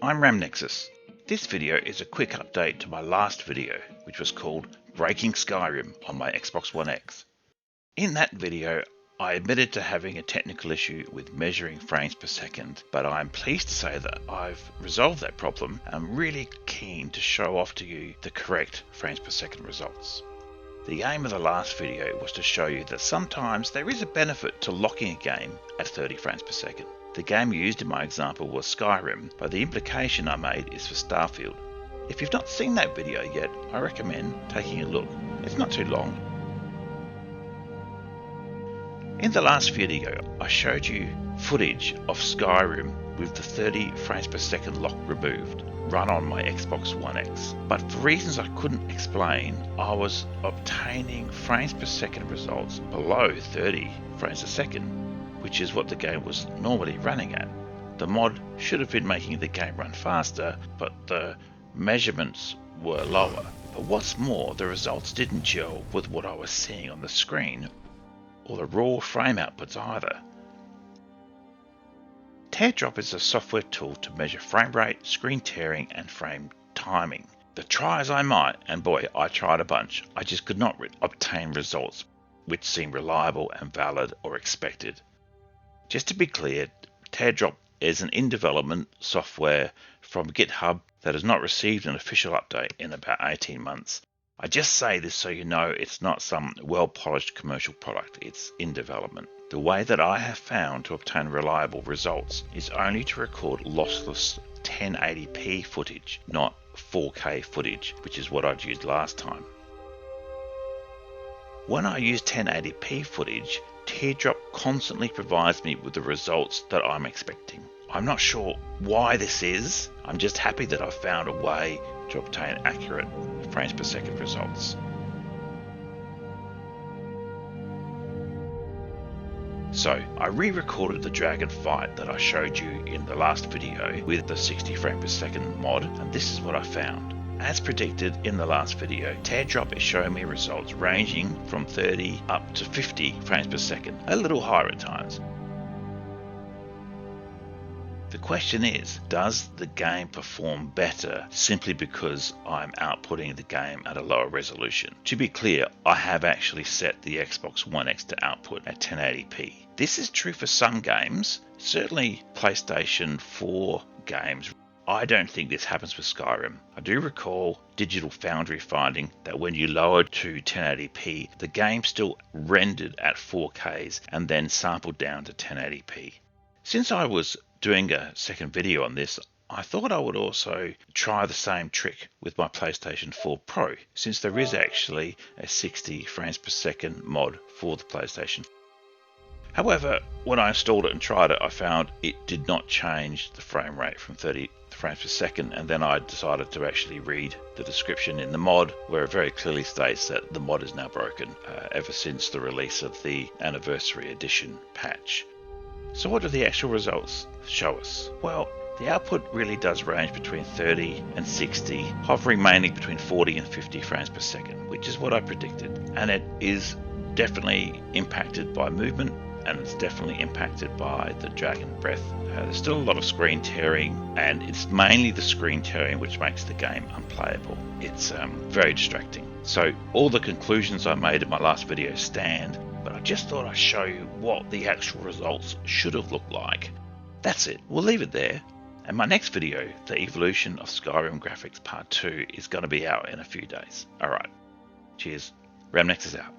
I'm Ramnexus. This video is a quick update to my last video, which was called Breaking Skyrim on my Xbox One X. In that video, I admitted to having a technical issue with measuring frames per second, but I'm pleased to say that I've resolved that problem. I'm really keen to show off to you the correct frames per second results. The aim of the last video was to show you that sometimes there is a benefit to locking a game at 30 frames per second. The game used in my example was Skyrim, but the implication I made is for Starfield. If you've not seen that video yet, I recommend taking a look. It's not too long. In the last video, I showed you footage of Skyrim with the 30 frames per second lock removed, run on my Xbox One X. But for reasons I couldn't explain, I was obtaining frames per second results below 30 frames a second, which is what the game was normally running at. The mod should have been making the game run faster, but the measurements were lower. But what's more, the results didn't gel with what I was seeing on the screen, or the raw frame outputs either. TRDrop is a software tool to measure frame rate, screen tearing and frame timing. But try as I might, and boy, I tried a bunch, I just could not obtain results which seemed reliable and valid or expected. Just to be clear, TRDrop is an in-development software from GitHub that has not received an official update in about 18 months. I just say this so you know it's not some well-polished commercial product, it's in development. The way that I have found to obtain reliable results is only to record lossless 1080p footage, not 4K footage, which is what I'd used last time. When I use 1080p footage, TRDrop constantly provides me with the results that I'm expecting. I'm not sure why this is, I'm just happy that I've found a way to obtain accurate frames per second results. So I re-recorded the dragon fight that I showed you in the last video with the 60 frame per second mod, and this is what I found. As predicted in the last video, TRDrop is showing me results ranging from 30 up to 50 frames per second, a little higher at times. The question is, does the game perform better simply because I'm outputting the game at a lower resolution? To be clear, I have actually set the Xbox One X to output at 1080p. This is true for some games, certainly PlayStation 4 games. I don't think this happens with Skyrim. I do recall Digital Foundry finding that when you lowered to 1080p, the game still rendered at 4Ks and then sampled down to 1080p. Since I was doing a second video on this, I thought I would also try the same trick with my PlayStation 4 Pro, since there is actually a 60 frames per second mod for the PlayStation. However, when I installed it and tried it, I found it did not change the frame rate from 30 frames per second, and then I decided to actually read the description in the mod, where it very clearly states that the mod is now broken ever since the release of the Anniversary Edition patch. So what do the actual results show us? Well, the output really does range between 30 and 60, hovering mainly between 40 and 50 frames per second, which is what I predicted. And it is definitely impacted by movement, and it's definitely impacted by the dragon breath. There's still a lot of screen tearing, and it's mainly the screen tearing which makes the game unplayable. It's very distracting. So all the conclusions I made in my last video stand, but I just thought I'd show you what the actual results should have looked like. That's it, we'll leave it there. And my next video, the evolution of Skyrim graphics part 2, is going to be out in a few days. Alright, cheers, Ramnexus out.